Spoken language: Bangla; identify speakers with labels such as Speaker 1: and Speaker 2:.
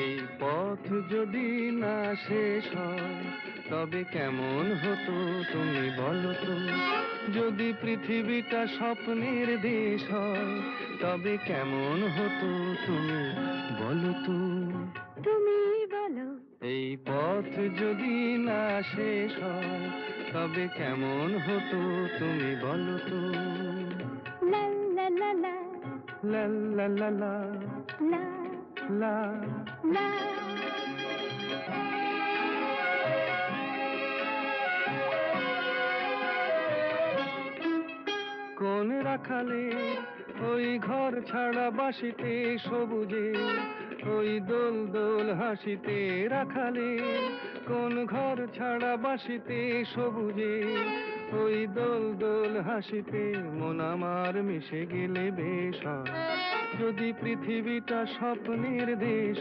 Speaker 1: এই পথ যদি না শেষ হয় তবে কেমন হতো তুমি বলো তো। যদি পৃথিবীটা স্বপ্নের দেশ হয় তবে কেমন হতো তুমি বলো তো।
Speaker 2: তুমি বলো।
Speaker 1: এই পথ যদি না শেষ হয় তবে কেমন হতো তুমি বলো তো।
Speaker 2: লা লা লা লা
Speaker 1: লা লা লা লা
Speaker 2: লা
Speaker 1: লা।
Speaker 2: লা।
Speaker 1: কোন রাখালে ওই ঘর ছাড়া বাসিতে সবুজে, ওই দোল দোল হাসিতে রাখালে। কোন ঘর ছাড়া বাসিতে সবুজে, ওই দোল দোল হাসিতে মন আমার মিশে গেলে বেশ হয়। যদি পৃথিবীটা স্বপ্নের দেশ